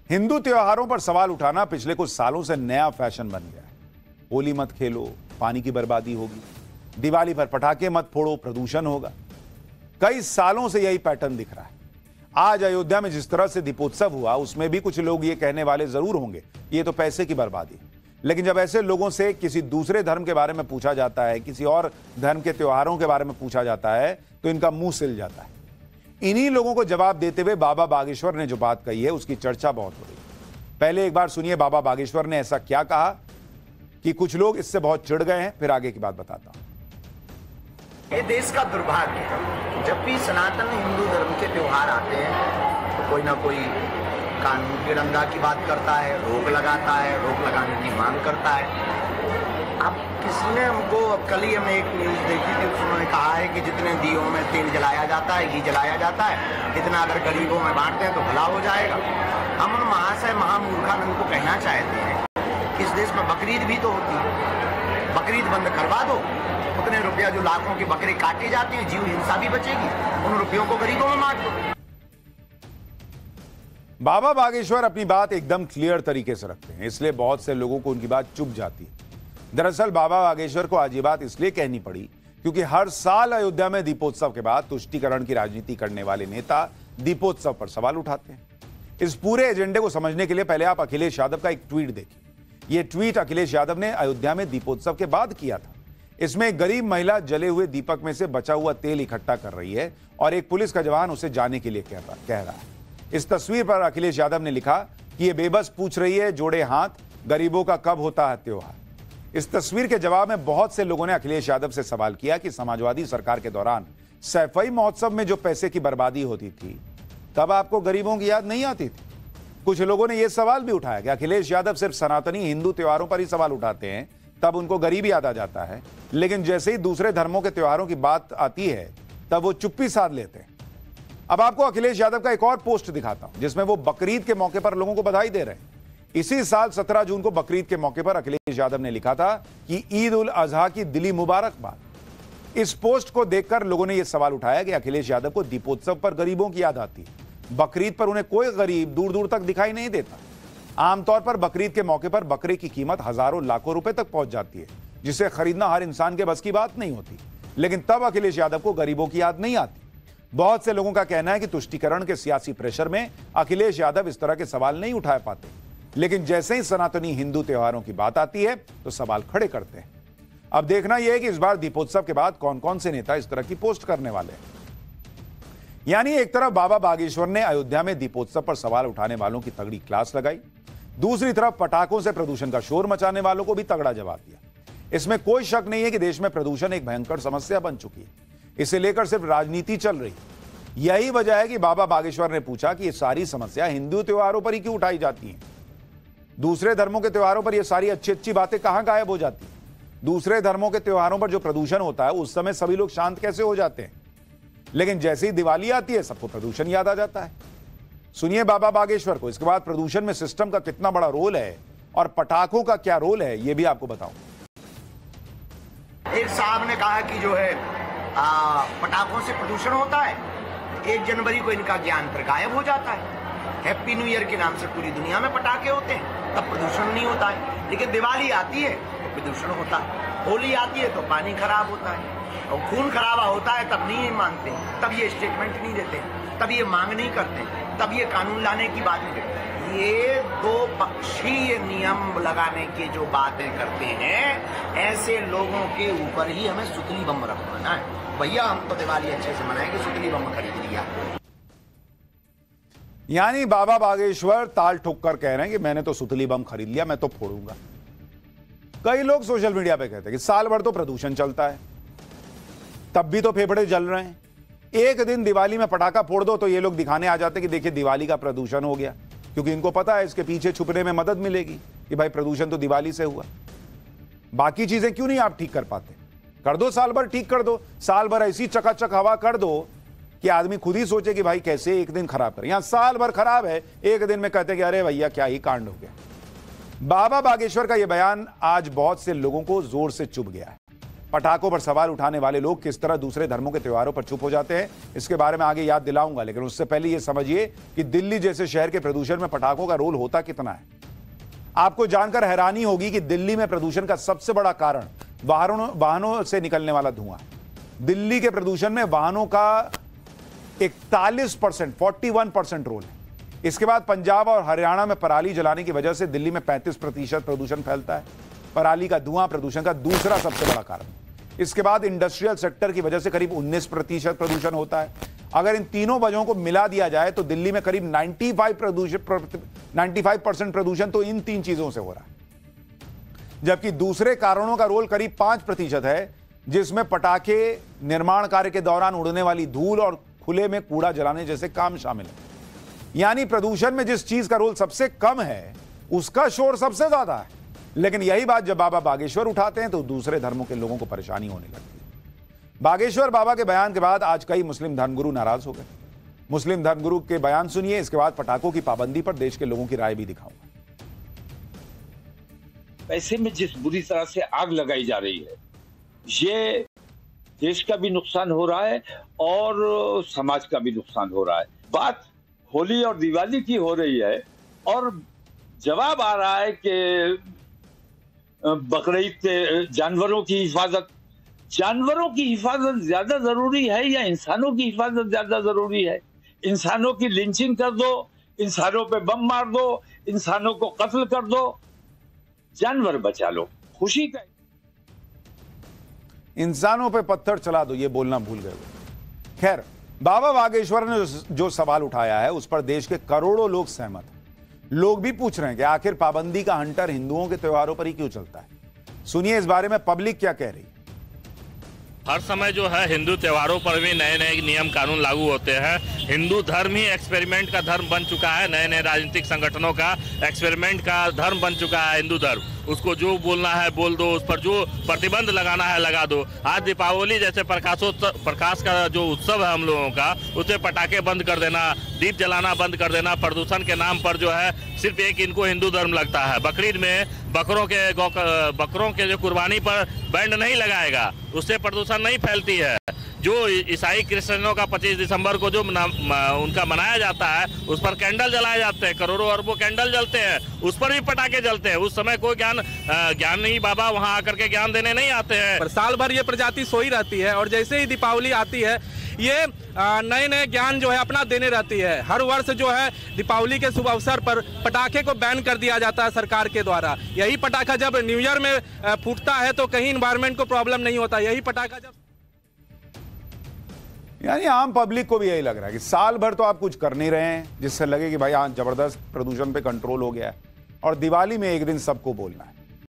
हिंदू त्योहारों पर सवाल उठाना पिछले कुछ सालों से नया फैशन बन गया है। होली मत खेलो, पानी की बर्बादी होगी। दिवाली पर पटाखे मत फोड़ो, प्रदूषण होगा। कई सालों से यही पैटर्न दिख रहा है। आज अयोध्या में जिस तरह से दीपोत्सव हुआ, उसमें भी कुछ लोग ये कहने वाले जरूर होंगे ये तो पैसे की बर्बादी। लेकिन जब ऐसे लोगों से किसी दूसरे धर्म के बारे में पूछा जाता है, किसी और धर्म के त्योहारों के बारे में पूछा जाता है, तो इनका मुंह सिल जाता है। इन्हीं लोगों को जवाब देते हुए बाबा बागेश्वर ने जो बात कही है, उसकी चर्चा बहुत हो रही है। पहले एक बार सुनिए बाबा बागेश्वर ने ऐसा क्या कहा कि कुछ लोग इससे बहुत चिढ़ गए हैं, फिर आगे की बात बताता हूं। ये देश का दुर्भाग्य है, जब भी सनातन हिंदू धर्म के त्योहार आते हैं तो कोई ना कोई कानून की रंगा की बात करता है, रोक लगाता है, रोक लगाने की मांग करता है। अब किसी ने हमको, अब कल ही हमने एक न्यूज़ देखी थी, उसमें कहा है कि जितने दियों में तेल जलाया जाता है, घी जलाया जाता है, इतना अगर गरीबों में बांटते हैं तो भला हो जाएगा। हम उन महाशय महामूर्खानंद को कहना चाहते हैं कि इस देश में बकरीद भी तो होती है, बकरीद बंद करवा दो। उतने रुपया जो लाखों के बकरे काटे जाते हैं, जीव हिंसा भी बचेगी। उन रुपयों को गरीबों में बांट दो। बाबा बागेश्वर अपनी बात एकदम क्लियर तरीके से रखते हैं, इसलिए बहुत से लोगों को उनकी बात चुभ जाती है। दरअसल बाबा बागेश्वर को आज ये बात इसलिए कहनी पड़ी क्योंकि हर साल अयोध्या में दीपोत्सव के बाद तुष्टीकरण की राजनीति करने वाले नेता दीपोत्सव पर सवाल उठाते हैं। इस पूरे एजेंडे को समझने के लिए पहले आप अखिलेश यादव का एक ट्वीट देखिए। यह ट्वीट अखिलेश यादव ने अयोध्या में दीपोत्सव के बाद किया था। इसमें एक गरीब महिला जले हुए दीपक में से बचा हुआ तेल इकट्ठा कर रही है और एक पुलिस का जवान उसे जाने के लिए कह रहा है। इस तस्वीर पर अखिलेश यादव ने लिखा कि ये बेबस पूछ रही है, जोड़े हाथ, गरीबों का कब होता है त्योहार। इस तस्वीर के जवाब में बहुत से लोगों ने अखिलेश यादव से सवाल किया कि समाजवादी सरकार के दौरान सैफई महोत्सव में जो पैसे की बर्बादी होती थी, तब आपको गरीबों की याद नहीं आती थी। कुछ लोगों ने यह सवाल भी उठाया कि अखिलेश यादव सिर्फ सनातनी हिंदू त्योहारों पर ही सवाल उठाते हैं, तब उनको गरीब याद आ जाता है, लेकिन जैसे ही दूसरे धर्मों के त्योहारों की बात आती है तब वो चुप्पी साध लेते हैं। अब आपको अखिलेश यादव का एक और पोस्ट दिखाता हूं, जिसमें वो बकरीद के मौके पर लोगों को बधाई दे रहे हैं। इसी साल 17 जून को बकरीद के मौके पर अखिलेश यादव ने लिखा था कि ईद उल अजहा की दिली मुबारकबाद। इस पोस्ट को देखकर लोगों ने यह सवाल उठाया कि अखिलेश यादव को दीपोत्सव पर गरीबों की याद आती है। बकरीद पर उन्हें कोई गरीब दूर दूर तक दिखाई नहीं देता। आमतौर पर बकरीद के मौके पर बकरे की कीमत हजारों लाखों रुपए तक पहुंच जाती है, जिसे खरीदना हर इंसान के बस की बात नहीं होती। लेकिन तब अखिलेश यादव को गरीबों की याद नहीं आती। बहुत से लोगों का कहना है कि तुष्टीकरण के सियासी प्रेशर में अखिलेश यादव इस तरह के सवाल नहीं उठा पाते, लेकिन जैसे ही सनातनी हिंदू त्योहारों की बात आती है तो सवाल खड़े करते हैं। अब देखना यह है कि इस बार दीपोत्सव के बाद कौन कौन से नेता इस तरह की पोस्ट करने वाले हैं। यानी एक तरफ बाबा बागेश्वर ने अयोध्या में दीपोत्सव पर सवाल उठाने वालों की तगड़ी क्लास लगाई, दूसरी तरफ पटाखों से प्रदूषण का शोर मचाने वालों को भी तगड़ा जवाब दिया। इसमें कोई शक नहीं है कि देश में प्रदूषण एक भयंकर समस्या बन चुकी है। इसे लेकर सिर्फ राजनीति चल रही है। यही वजह है कि बाबा बागेश्वर ने पूछा कि ये सारी समस्या हिंदू त्योहारों पर ही क्यों उठाई जाती है। दूसरे धर्मों के त्योहारों पर ये सारी अच्छी अच्छी बातें कहां गायब हो जाती है। दूसरे धर्मों के त्योहारों पर जो प्रदूषण होता है, उस समय सभी लोग शांत कैसे हो जाते हैं, लेकिन जैसे ही दिवाली आती है सबको प्रदूषण याद आ जाता है। सुनिए बाबा बागेश्वर को। इसके बाद प्रदूषण में सिस्टम का कितना बड़ा रोल है और पटाखों का क्या रोल है, यह भी आपको बताऊं। एक साहब ने कहा कि जो है पटाखों से प्रदूषण होता है, 1 जनवरी को इनका ज्ञान फिर गायब हो जाता है। हैप्पी न्यू ईयर के नाम से पूरी दुनिया में पटाखे होते हैं, तब प्रदूषण नहीं होता है। लेकिन दिवाली आती है तो प्रदूषण होता है, होली आती है तो पानी खराब होता है, और खून खराबा होता है तब नहीं मानते, तब ये स्टेटमेंट नहीं देते, तब ये मांग नहीं करते, तब ये कानून लाने की बात नहीं करते। ये दो पक्षीय नियम लगाने की जो बातें करते हैं, ऐसे लोगों के ऊपर ही हमें सुतली बम रखवाना है। भैया हम तो दिवाली अच्छे से मनाएंगे, सुतली बम खरीद लिया। यानी बाबा बागेश्वर ताल ठोक कर कह रहे हैं कि मैंने तो सुतली बम खरीद लिया, मैं तो फोड़ूंगा। कई लोग सोशल मीडिया पे कहते हैं कि साल भर तो प्रदूषण चलता है, तब भी तो फेफड़े जल रहे हैं। एक दिन दिवाली में पटाखा फोड़ दो तो ये लोग दिखाने आ जाते हैं कि देखिए दिवाली का प्रदूषण हो गया, क्योंकि इनको पता है इसके पीछे छुपने में मदद मिलेगी कि भाई प्रदूषण तो दिवाली से हुआ। बाकी चीजें क्यों नहीं आप ठीक कर पाते? कर दो, साल भर ठीक कर दो। साल भर ऐसी चकाचक हवा कर दो कि आदमी खुद ही सोचे कि भाई कैसे एक दिन खराब करें। यहां साल भर खराब है, एक दिन में कहते कि अरे भैया क्या ही कांड हो गया। बाबा बागेश्वर का यह बयान आज बहुत से लोगों को जोर से चुभ गया है। पटाखों पर सवाल उठाने वाले लोग किस तरह दूसरे धर्मों के त्योहारों पर चुप हो जाते हैं, इसके बारे में आगे याद दिलाऊंगा। लेकिन उससे पहले यह समझिए कि दिल्ली जैसे शहर के प्रदूषण में पटाखों का रोल होता कितना है। आपको जानकर हैरानी होगी कि दिल्ली में प्रदूषण का सबसे बड़ा कारण वाहनों से निकलने वाला धुआं। दिल्ली के प्रदूषण में वाहनों का 41%, 41% रोल है। इसके बाद पंजाब और हरियाणा में पराली जलाने की वजह से दिल्ली में 35% प्रदूषण फैलता है। पराली का धुआं प्रदूषण का दूसरा सबसे बड़ा कारण। इसके बाद इंडस्ट्रियल सेक्टर की वजह से करीब 19% प्रदूषण होता है। अगर इन तीनों वजहों को मिला दिया जाए तो दिल्ली में करीब 95% प्रदूषण तो इन तीन चीजों से हो रहा है। जबकि दूसरे कारणों का रोल करीब 5% है, जिसमें पटाखे, निर्माण कार्य के दौरान उड़ने वाली धूल और खुले में कूड़ा जलाने जैसे काम शामिल है। यानी प्रदूषण में जिस चीज का रोल सबसे कम है उसका शोर सबसे ज्यादा है। लेकिन यही बात जब बाबा बागेश्वर उठाते हैं तो दूसरे धर्मों के लोगों को परेशानी होने लगती है। बागेश्वर बाबा के बयान के बाद आज कई मुस्लिम धर्मगुरु नाराज हो गए। मुस्लिम धर्मगुरु के बयान सुनिए, इसके बाद पटाखों की पाबंदी पर देश के लोगों की राय भी दिखाऊंगा। पैसे में जिस बुरी तरह से आग लगाई जा रही है, ये देश का भी नुकसान हो रहा है और समाज का भी नुकसान हो रहा है। बात होली और दिवाली की हो रही है और जवाब आ रहा है कि बकरीद के जानवरों की हिफाजत ज्यादा जरूरी है या इंसानों की हिफाजत ज्यादा जरूरी है? इंसानों की लिंचिंग कर दो, इंसानों पे बम मार दो, इंसानों को कत्ल कर दो, जानवर बचा लो, खुशी का। इंसानों पे पत्थर चला दो, ये बोलना भूल गए। खैर, बाबा बागेश्वर ने जो सवाल उठाया है उस पर देश के करोड़ों लोग सहमत हैं। लोग भी पूछ रहे हैं कि आखिर पाबंदी का हंटर हिंदुओं के त्योहारों पर ही क्यों चलता है। सुनिए इस बारे में पब्लिक क्या कह रही है। हर समय जो है हिंदू त्योहारों पर भी नए नए नियम कानून लागू होते हैं। हिंदू धर्म ही एक्सपेरिमेंट का धर्म बन चुका है, नए नए राजनीतिक संगठनों का एक्सपेरिमेंट का धर्म बन चुका है हिंदू धर्म। उसको जो बोलना है बोल दो, उस पर जो प्रतिबंध लगाना है लगा दो। आज दीपावली जैसे प्रकाश का जो उत्सव है हम लोगों का, उसे पटाखे बंद कर देना, दीप जलाना बंद कर देना, प्रदूषण के नाम पर जो है सिर्फ एक इनको हिंदू धर्म लगता है। बकरीद में बकरों के जो कुर्बानी पर बैंड नहीं लगाएगा, उससे प्रदूषण नहीं फैलती है। जो ईसाई क्रिश्चियनों का 25 दिसंबर को जो उनका मनाया जाता है, उस पर कैंडल जलाए जाते हैं, करोड़ों अरबों कैंडल जलते हैं, उस पर भी पटाखे जलते हैं। उस समय कोई ज्ञानी बाबा वहां आकर के ज्ञान देने नहीं आते हैं। पर साल भर ये प्रजाति सोई रहती है और जैसे ही दीपावली आती है ये नए नए ज्ञान जो है अपना देने रहती है। हर वर्ष जो है दीपावली के शुभ अवसर पर पटाखे को बैन कर दिया जाता है सरकार के द्वारा। यही पटाखा जब न्यू ईयर में फूटता है तो कहीं इन्वायरमेंट को प्रॉब्लम नहीं होता। यही पटाखा जब, यानी आम पब्लिक को भी यही लग रहा है कि साल भर तो आप कुछ कर नहीं रहे हैं जिससे लगे कि भाई हाँ जबरदस्त प्रदूषण पे कंट्रोल हो गया है, और दिवाली में एक दिन सबको बोलना है।